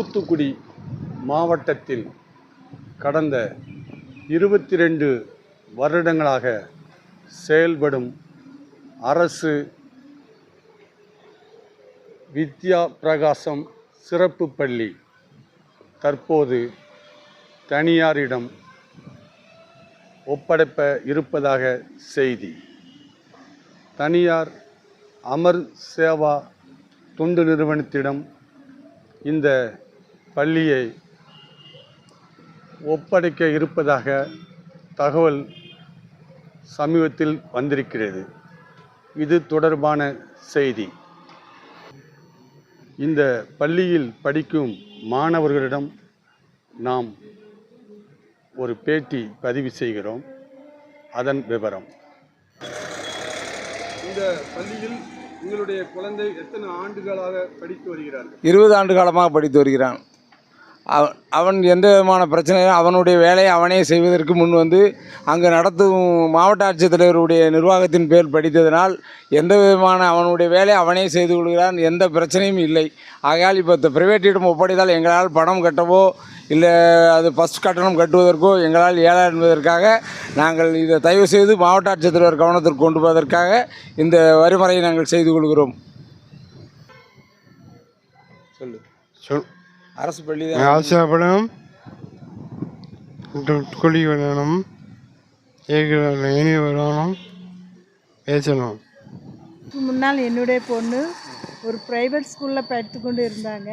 தூத்துக்குடி மாவட்டத்தில் கடந்த 22 வருடங்களாக செயல்படும் அரசு வித்யா பிரகாசம் சிறப்பு பள்ளி தற்போது தனியாரிடம் ஒப்படைப்ப இருப்பதாக செய்தி. தனியார் அமர் சேவா தொண்டு நிறுவனத்திடம் இந்த பள்ளியை ஒப்படைக்க இருப்பதாக தகவல் சமீபத்தில் வந்திருக்கிறது. இது தொடர்பான செய்தி. இந்த பள்ளியில் படிக்கும் மாணவர்களிடம் நாம் ஒரு பேட்டி பதிவு செய்கிறோம். அதன் விவரம். இந்த பள்ளியில் உங்களுடைய குழந்தை எத்தனை ஆண்டுகளாக படித்து வருகிறார்கள்? 20 ஆண்டு காலமாக படித்து வருகிறான். அவன் எந்த விதமான பிரச்சனையும் அவனுடைய வேலையை அவனே செய்வதற்கு முன் வந்து அங்கு நடத்தும் மாவட்ட ஆட்சித்தலைவருடைய நிர்வாகத்தின் பேர் படித்ததனால் எந்த விதமான அவனுடைய வேலையை அவனே செய்து கொள்கிறான். எந்த பிரச்சனையும் இல்லை. ஆகையால் இப்போ பிரைவேட்டிடம் ஒப்படைத்தால் எங்களால் பணம் கட்டவோ இல்லை அது ஃபஸ்ட் கட்டணம் கட்டுவதற்கோ எங்களால் இயலாது என்பதற்காக நாங்கள் இதை தயவு செய்து மாவட்ட ஆட்சித்தலைவர் கவனத்திற்கு கொண்டு போவதற்காக இந்த வழிமுறையை நாங்கள் செய்து கொள்கிறோம். அரசு பள்ளி ஆசைப்படும் குழி விடணும், ஏனி விடணும், பேசணும். முன்னால் என்னுடைய பொண்ணு ஒரு ப்ரைவேட் ஸ்கூலில் படித்து கொண்டு இருந்தாங்க.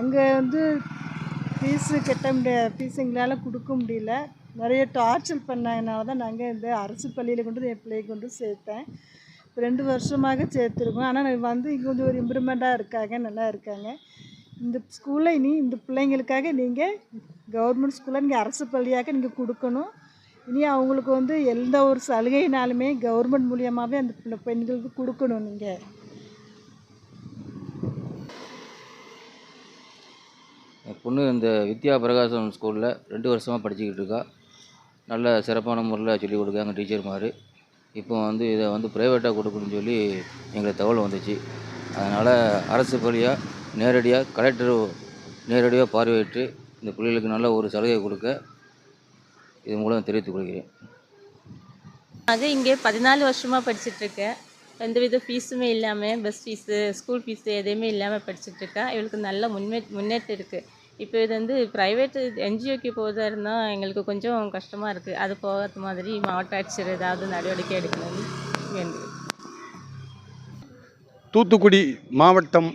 அங்கே வந்து ஃபீஸு கட்ட முடியாது, ஃபீஸ் எங்களால் கொடுக்க முடியல. நிறைய டார்ச்சர் பண்ணாங்கனால தான் நாங்கள் இந்த அரசு பள்ளியில் கொண்டு என் பிள்ளையை கொண்டு சேர்த்தேன். 2 வருஷமாக சேர்த்துருக்கோம். ஆனால் வந்து இங்கே கொஞ்சம் ஒரு இம்ப்ரூவ்மெண்ட்டாக இருக்காங்க, நல்லா இருக்காங்க. இந்த ஸ்கூலில் இனி இந்த பிள்ளைங்களுக்காக நீங்கள் கவர்மெண்ட் ஸ்கூலில் நீங்கள் அரசு பள்ளியாக நீங்கள் கொடுக்கணும். இனி அவங்களுக்கு வந்து எந்த ஒரு சலுகைனாலுமே கவர்மெண்ட் மூலியமாகவே அந்த பெண்களுக்கு கொடுக்கணும். நீங்கள் என் பொண்ணு இந்த வித்யா பிரகாசம் ஸ்கூலில் 2 வருஷமாக படிச்சுக்கிட்டு இருக்கா. நல்ல சிறப்பான முறையில் சொல்லிக் கொடுக்காங்க டீச்சர் மாதிரி. இப்போ வந்து இதை வந்து ப்ரைவேட்டாக கொடுக்கணும்னு சொல்லி எங்களுக்கு தகவல் வந்துச்சு. அதனால் அரசு பள்ளியாக நேரடியாக கலெக்டர் நேரடியாக பார்வையிட்டு இந்த பிள்ளைகளுக்கு நல்ல ஒரு சலுகை கொடுக்க இது மூலம் தெரிவித்துக் கொள்கிறேன். இங்கே 14 வருஷமாக படிச்சுட்ருக்கேன். எந்தவித ஃபீஸுமே இல்லாமல் பஸ் ஃபீஸு ஸ்கூல் ஃபீஸு எதுவுமே இல்லாமல் படிச்சுட்ருக்கா. இவளுக்கு நல்ல முன்னேற்றம் இருக்குது. இப்போ இது வந்து ப்ரைவேட் என்ஜிஓக்கு போகிறதா இருந்தால் எங்களுக்கு கொஞ்சம் கஷ்டமாக இருக்குது. அது போகாத மாதிரி மாவட்ட ஆட்சியர் ஏதாவது நடவடிக்கை எடுக்கணும்னு வேண்டுகிறேன். தூத்துக்குடி மாவட்டம்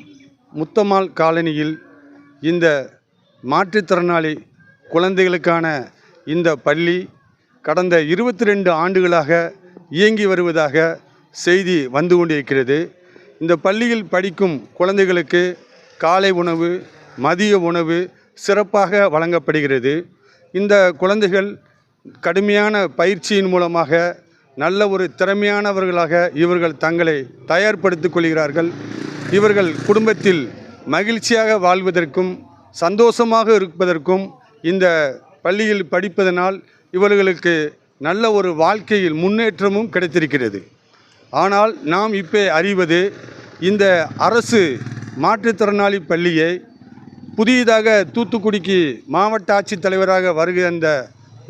முத்தம்மாள் காலனியில் இந்த மாற்றுத்திறனாளி குழந்தைகளுக்கான இந்த பள்ளி கடந்த 22 ஆண்டுகளாக இயங்கி வருவதாக செய்தி வந்து கொண்டிருக்கிறது. இந்த பள்ளியில் படிக்கும் குழந்தைகளுக்கு காலை உணவு, மதிய உணவு சிறப்பாக வழங்கப்படுகிறது. இந்த குழந்தைகள் கடுமையான பயிற்சியின் மூலமாக நல்ல ஒரு திறமையானவர்களாக இவர்கள் தங்களை தயார்படுத்திக் கொள்கிறார்கள். இவர்கள் குடும்பத்தில் மகிழ்ச்சியாக வாழ்வதற்கும் சந்தோஷமாக இருப்பதற்கும் இந்த பள்ளியில் படிப்பதனால் இவர்களுக்கு நல்ல ஒரு வாழ்க்கையில் முன்னேற்றமும் கிடைத்திருக்கிறது. ஆனால் நாம் இப்போ அறிவது இந்த அரசு மாற்றுத்திறனாளி பள்ளியை புதியதாக தூத்துக்குடிக்கு மாவட்ட ஆட்சித்தலைவராக வருகின்ற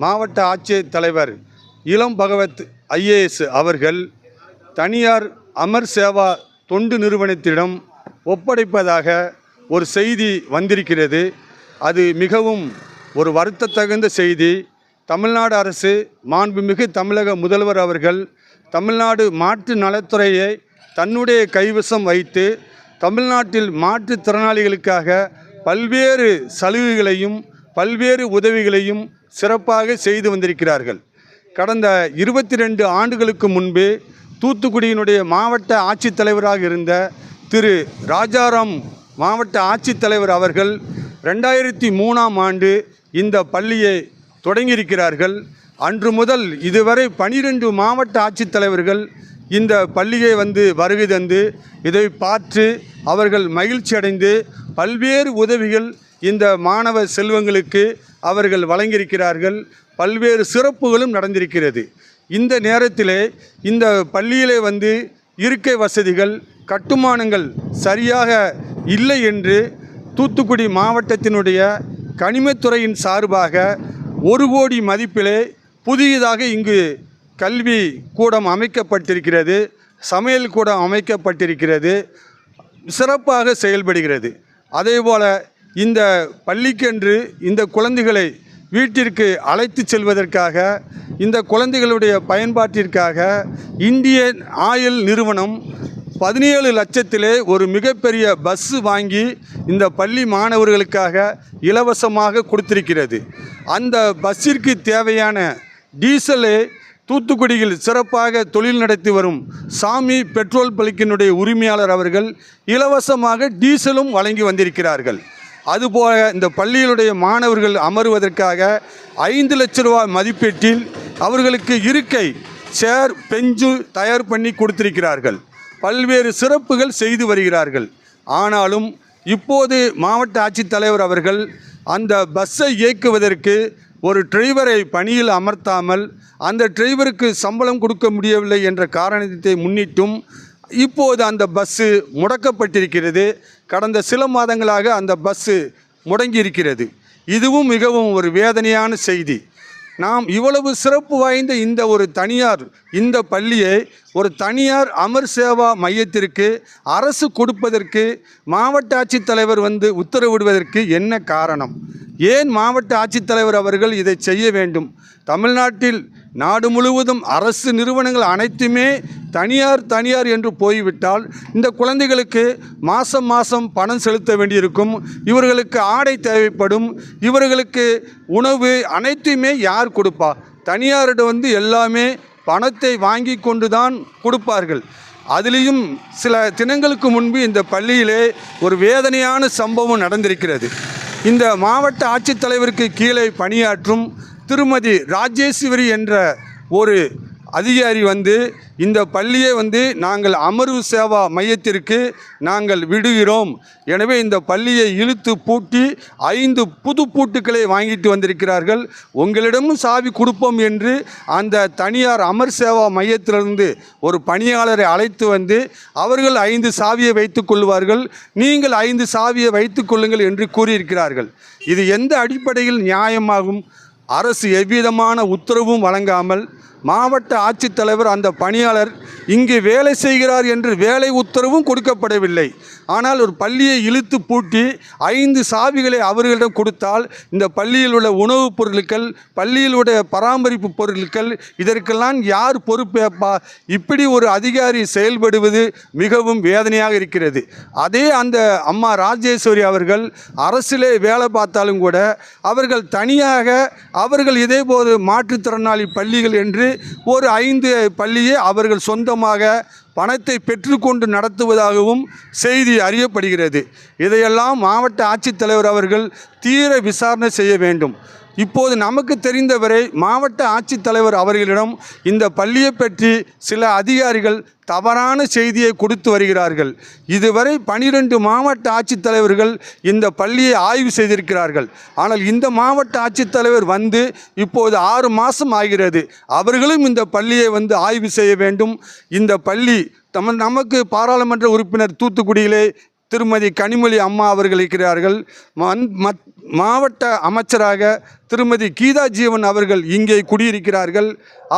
மாவட்ட ஆட்சித்தலைவர் இளம் பகவத் IAS அவர்கள் தனியார் அமர் சேவா தொண்டு நிறுவனத்திடம் ஒப்படைப்பதாக ஒரு செய்தி வந்திருக்கிறது. அது மிகவும் ஒரு வருத்தத்தகுந்த செய்தி. தமிழ்நாடு அரசு மாண்புமிகு தமிழக முதல்வர் அவர்கள் தமிழ்நாடு மாற்று நலத்துறையை தன்னுடைய கைவசம் வைத்து தமிழ்நாட்டில் மாற்றுத்திறனாளிகளுக்காக பல்வேறு சலுகைகளையும் பல்வேறு உதவிகளையும் சிறப்பாக செய்து வந்திருக்கிறார்கள். கடந்த 22 ஆண்டுகளுக்கு முன்பு தூத்துக்குடியினுடைய மாவட்ட ஆட்சித்தலைவராக இருந்த திரு ராஜாராம் மாவட்ட ஆட்சித்தலைவர் அவர்கள் 2003ஆம் ஆண்டு இந்த பள்ளியை தொடங்கியிருக்கிறார்கள். அன்று முதல் இதுவரை 12 மாவட்ட ஆட்சித்தலைவர்கள் இந்த பள்ளியை வருகை தந்து இதை பார்த்து அவர்கள் மகிழ்ச்சி அடைந்து பல்வேறு உதவிகள் இந்த மாணவ செல்வங்களுக்கு அவர்கள் வழங்கியிருக்கிறார்கள். பல்வேறு சிறப்புகளும் நடந்திருக்கிறது. இந்த நேரத்திலே இந்த பள்ளியிலே இருக்கை வசதிகள் கட்டுமானங்கள் சரியாக இல்லை என்று தூத்துக்குடி மாவட்டத்தினுடைய கனிமத்துறையின் சார்பாக 1 கோடி மதிப்பிலே புதியதாக இங்கு கல்வி கூடம் அமைக்கப்பட்டிருக்கிறது, சமையல் கூடம் அமைக்கப்பட்டிருக்கிறது, சிறப்பாக செயல்படுகிறது. அதேபோல் இந்த பள்ளிக்கென்று இந்த குழந்தைகளை வீட்டிற்கு அழைத்து செல்வதற்காக, இந்த குழந்தைகளுடைய பயன்பாட்டிற்காக இந்தியன் ஆயில் நிறுவனம் 17 லட்சத்திலே ஒரு மிகப்பெரிய பஸ்ஸு வாங்கி இந்த பள்ளி மாணவர்களுக்காக இலவசமாக கொடுத்திருக்கிறது. அந்த பஸ்ஸிற்கு தேவையான டீசலை தூத்துக்குடியில் சிறப்பாக தொழில் நடத்தி வரும் சாமி பெட்ரோல் பல்க்கினுடைய உரிமையாளர் அவர்கள் இலவசமாக டீசலும் வழங்கி வந்திருக்கிறார்கள். அதுபோல இந்த பள்ளியினுடைய மாணவர்கள் அமர்வதற்காக 5 லட்ச ரூபாய் மதிப்பீட்டில் அவர்களுக்கு இருக்கை, சேர், பெஞ்சு தயார் பண்ணி கொடுத்திருக்கிறார்கள். பல்வேறு சிறப்புகள் செய்து வருகிறார்கள். ஆனாலும் இப்போது மாவட்ட ஆட்சித்தலைவர் அவர்கள் அந்த பஸ்ஸை இயக்குவதற்கு ஒரு டிரைவரை பணியில் அமர்த்தாமல் அந்த டிரைவருக்கு சம்பளம் கொடுக்க முடியவில்லை என்ற காரணத்தை முன்னிட்டும் இப்போது அந்த பஸ்ஸு முடக்கப்பட்டிருக்கிறது. கடந்த சில மாதங்களாக அந்த பஸ்ஸு முடங்கி இருக்கிறது. இதுவும் மிகவும் ஒரு வேதனையான செய்தி. நாம் இவ்வளவு சிறப்பு வாய்ந்த இந்த ஒரு தனியார் இந்த பள்ளியை ஒரு தனியார் அமர் சேவா மையத்திற்கு அரசு கொடுப்பதற்கு மாவட்ட ஆட்சித்தலைவர் உத்தரவிடுவதற்கு என்ன காரணம்? ஏன் மாவட்ட ஆட்சித்தலைவர் அவர்கள் இதை செய்ய வேண்டும்? தமிழ்நாட்டில் நாடு முழுவதும் அரசு நிறுவனங்கள் அனைத்துமே தனியார் என்று போய்விட்டால் இந்த குழந்தைகளுக்கு மாதம் பணம் செலுத்த வேண்டியிருக்கும். இவர்களுக்கு ஆடை தேவைப்படும், இவர்களுக்கு உணவு அனைத்துமே யார் கொடுப்பா? தனியாரிடம் எல்லாமே பணத்தை வாங்கி கொண்டு தான் கொடுப்பார்கள். அதிலையும் சில தினங்களுக்கு முன்பு இந்த பள்ளியிலே ஒரு வேதனையான சம்பவம் நடந்திருக்கிறது. இந்த மாவட்ட ஆட்சித்தலைவருக்கு கீழே பணியாற்றும் திருமதி ராஜேஸ்வரி என்ற ஒரு அதிகாரி இந்த பள்ளியை நாங்கள் அமர்வு சேவா மையத்திற்கு நாங்கள் விடுகிறோம், எனவே இந்த பள்ளியை இழுத்து பூட்டி 5 புது பூட்டுக்களை வாங்கிட்டு வந்திருக்கிறார்கள், உங்களிடமும் சாவி கொடுப்போம் என்று அந்த தனியார் அமர் சேவா மையத்திலிருந்து ஒரு பணியாளரை அழைத்து அவர்கள் 5 சாவியை வைத்துக் கொள்வார்கள், நீங்கள் 5 சாவியை வைத்துக் கொள்ளுங்கள் என்று கூறியிருக்கிறார்கள். இது எந்த அடிப்படையில் நியாயமாகும்? அரசு எவ்விதமான உத்தரவும் வழங்காமல் மாவட்ட ஆட்சித்தலைவர் அந்த பணியாளர் இங்கு வேலை செய்கிறார் என்று வேலை உத்தரவும் கொடுக்கப்படவில்லை. ஆனால் ஒரு பள்ளியை இழுத்து பூட்டி 5 சாவிகளை அவர்களிடம் கொடுத்தால் இந்த பள்ளியில் உள்ள உணவுப் பொருட்கள், பள்ளியிலுடைய பராமரிப்பு பொருட்கள் இதற்கெல்லாம் யார் பொறுப்பேற்பா? இப்படி ஒரு அதிகாரி செயல்படுவது மிகவும் வேதனையாக இருக்கிறது. அதே அந்த அம்மா ராஜேஸ்வரி அவர்கள் அரசிலே வேலை பார்த்தாலும் கூட அவர்கள் தனியாக அவர்கள் இதேபோது மாற்றுத்திறனாளி பள்ளிகள் என்று ஒரு 5 பள்ளியை அவர்கள் சொந்தமாக பணத்தை பெற்றுக்கொண்டு நடத்துவதாகவும் செய்தி அறியப்படுகிறது. இதையெல்லாம் மாவட்ட ஆட்சித்தலைவர் அவர்கள் தீர விசாரணை செய்ய வேண்டும். இப்போது நமக்கு தெரிந்தவரை மாவட்ட ஆட்சித்தலைவர் அவர்களிடம் இந்த பள்ளியை பற்றி சில அதிகாரிகள் தவறான செய்தியை கொடுத்து வருகிறார்கள். இதுவரை 12 மாவட்ட ஆட்சித்தலைவர்கள் இந்த பள்ளியை ஆய்வு செய்திருக்கிறார்கள். ஆனால் இந்த மாவட்ட ஆட்சித்தலைவர் இப்போது 6 மாதம் ஆகிறது. அவர்களும் இந்த பள்ளியை ஆய்வு செய்ய வேண்டும். இந்த பள்ளி நமக்கு பாராளுமன்ற உறுப்பினர் தூத்துக்குடியிலே திருமதி கனிமொழி அம்மா அவர்கள் இருக்கிறார்கள். மாவட்ட அமைச்சராக திருமதி கீதா ஜீவன் அவர்கள் இங்கே குடியிருக்கிறார்கள்.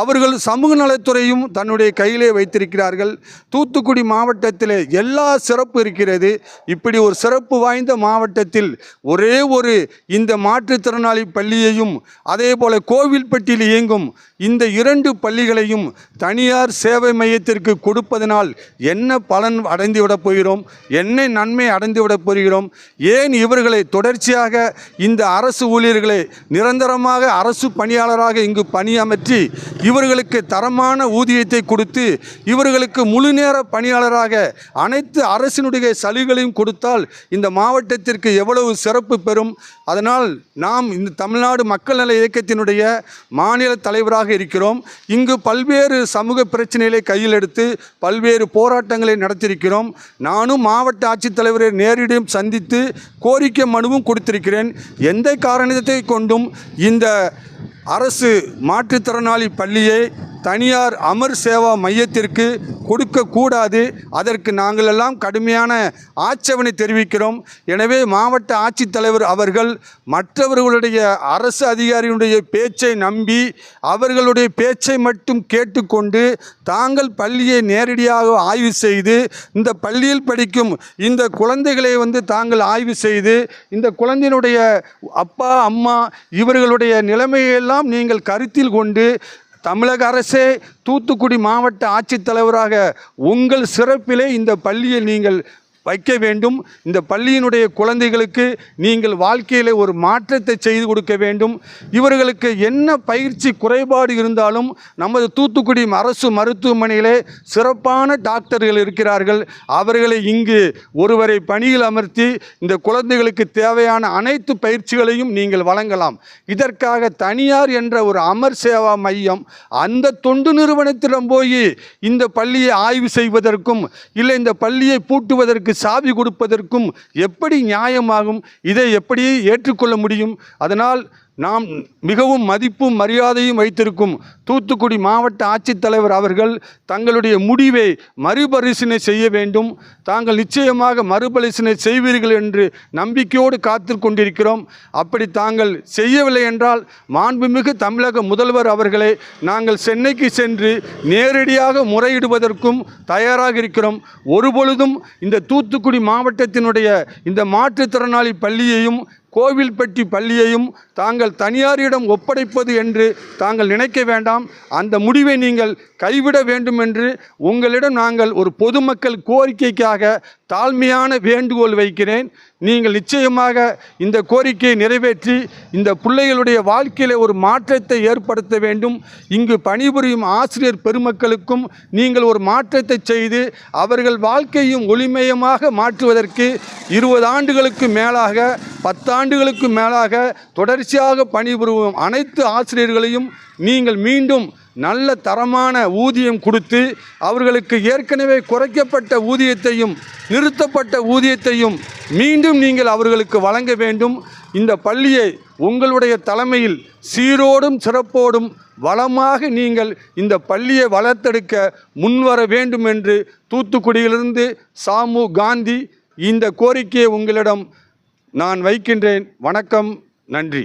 அவர்கள் சமூக நலத்துறையும் தன்னுடைய கையிலே வைத்திருக்கிறார்கள். தூத்துக்குடி மாவட்டத்தில் எல்லா சிறப்பு இருக்கிறது. இப்படி ஒரு சிறப்பு வாய்ந்த மாவட்டத்தில் ஒரே ஒரு இந்த மாற்றுத்திறனாளி பள்ளியையும் அதே போல் கோவில்பட்டியில் இயங்கும் இந்த 2 பள்ளிகளையும் தனியார் சேவை மையத்திற்கு கொடுப்பதனால் என்ன பலன் அடைந்துவிடப் போகிறோம்? என்ன நன்மை அடைந்துவிடப் போகிறோம்? ஏன் இவர்களை தொடர்ச்சியாக இந்த அரசு ஊழியர்களை நிரந்தரமாக அரசு பணியாளராக இங்கு பணியமர்த்தி இவர்களுக்கு தரமான ஊதியத்தை கொடுத்து இவர்களுக்கு முழு நேர பணியாளராக அனைத்து அரசினுடைய சலுகைகளையும் கொடுத்தால் இந்த மாவட்டத்திற்கு எவ்வளவு சிறப்பு பெறும்? அதனால் நாம் இந்த தமிழ்நாடு மக்கள் நல இயக்கத்தினுடைய மாநில தலைவராக இருக்கிறோம். இங்கு பல்வேறு சமூக பிரச்சனைகளை கையில் எடுத்து பல்வேறு போராட்டங்களை நடத்தியிருக்கிறோம். நானும் மாவட்ட ஆட்சித்தலைவரை நேரிடம் சந்தித்து கோரிக்கை மனுவும் கொடுத்திருக்கிறேன். எந்த காரணத்தை கொண்டும் இந்த அரசு மாற்றுத்திறனாளி பள்ளியை தனியார் அமர் சேவா மையத்திற்கு கொடுக்கக்கூடாது. அதற்கு நாங்கள் எல்லாம் கடுமையான ஆட்சேபனை தெரிவிக்கிறோம். எனவே மாவட்ட ஆட்சித்தலைவர் அவர்கள் மற்றவர்களுடைய அரசு அதிகாரிகளுடைய பேச்சை நம்பி அவர்களுடைய பேச்சை மட்டும் கேட்டுக்கொண்டு தாங்கள் பள்ளியை நேரடியாக ஆய்வு செய்து இந்த பள்ளியில் படிக்கும் இந்த குழந்தைகளை தாங்கள் ஆய்வு செய்து இந்த குழந்தையினுடைய அப்பா அம்மா இவர்களுடைய நிலைமையெல்லாம் நீங்கள் கருத்தில் கொண்டு தமிழக அரசே தூத்துக்குடி மாவட்ட ஆட்சித்தலைவராக உங்கள் சிறப்பிலே இந்த பள்ளியை நீங்கள் வைக்க வேண்டும். இந்த பள்ளியினுடைய குழந்தைகளுக்கு நீங்கள் வாழ்க்கையில் ஒரு மாற்றத்தை செய்து கொடுக்க வேண்டும். இவர்களுக்கு என்ன பயிற்சி குறைபாடு இருந்தாலும் நமது தூத்துக்குடி அரசு மருத்துவமனையிலே சிறப்பான டாக்டர்கள் இருக்கிறார்கள். அவர்களை இங்கு ஒருவரை பணியில் அமர்த்தி இந்த குழந்தைகளுக்கு தேவையான அனைத்து பயிற்சிகளையும் நீங்கள் வழங்கலாம். இதற்காக தனியார் என்ற ஒரு அமர் சேவா மையம் அந்த தொண்டு நிறுவனத்திடம் போய் இந்த பள்ளியை ஆய்வு செய்வதற்கும் இல்லை இந்த பள்ளியை பூட்டுவதற்கு சாவி கொடுப்பதற்கும் எப்படி நியாயமாகும்? இதை எப்படி ஏற்றுக்கொள்ள முடியும்? அதனால் நாம் மிகவும் மதிப்பும் மரியாதையும் வைத்திருக்கும் தூத்துக்குடி மாவட்ட ஆட்சித்தலைவர் அவர்கள் தங்களுடைய முடிவை மறுபரிசீலனை செய்ய வேண்டும். தாங்கள் நிச்சயமாக மறுபரிசீலனை செய்வீர்கள் என்று நம்பிக்கையோடு காத்து கொண்டிருக்கிறோம். அப்படி தாங்கள் செய்யவில்லை என்றால் மாண்புமிகு தமிழக முதல்வர் அவர்களை நாங்கள் சென்னைக்கு சென்று நேரடியாக முறையிடுவதற்கும் தயாராக இருக்கிறோம். ஒருபொழுதும் இந்த தூத்துக்குடி மாவட்டத்தினுடைய இந்த மாற்றுத்திறனாளி பள்ளியையும் கோவில்பட்டி பள்ளியையும் தாங்கள் தனியாரிடம் ஒப்படைப்பது என்று தாங்கள் நினைக்க வேண்டாம். அந்த முடிவை நீங்கள் கைவிட வேண்டும் என்று உங்களிடம் நாங்கள் ஒரு பொதுமக்கள் கோரிக்கைக்காக தாழ்மையான வேண்டுகோள் வைக்கிறேன். நீங்கள் நிச்சயமாக இந்த கோரிக்கையை நிறைவேற்றி இந்த பிள்ளைகளுடைய வாழ்க்கையில் ஒரு மாற்றத்தை ஏற்படுத்த வேண்டும். இங்கு பணிபுரியும் ஆசிரியர் பெருமக்களுக்கும் நீங்கள் ஒரு மாற்றத்தை செய்து அவர்கள் வாழ்க்கையும் ஒளிமயமாக மாற்றுவதற்கு 20 ஆண்டுகளுக்கு மேலாக 10 ஆண்டுகளுக்கு மேலாக தொடர்ச்சியாக பணிபுரியும் அனைத்து ஆசிரியர்களையும் நீங்கள் மீண்டும் நல்ல தரமான ஊதியம் கொடுத்து அவர்களுக்கு ஏற்கனவே குறைக்கப்பட்ட ஊதியத்தையும் நிறுத்தப்பட்ட ஊதியத்தையும் மீண்டும் நீங்கள் அவர்களுக்கு வழங்க வேண்டும். இந்த பள்ளியை உங்களுடைய தலைமையில் சீரோடும் சிறப்போடும் வளமாக நீங்கள் இந்த பள்ளியை வளர்த்தெடுக்க முன்வர வேண்டும் என்று தூத்துக்குடியிலிருந்து சாமு காந்தி இந்த கோரிக்கையை உங்களிடம் நான் வைக்கின்றேன். வணக்கம், நன்றி.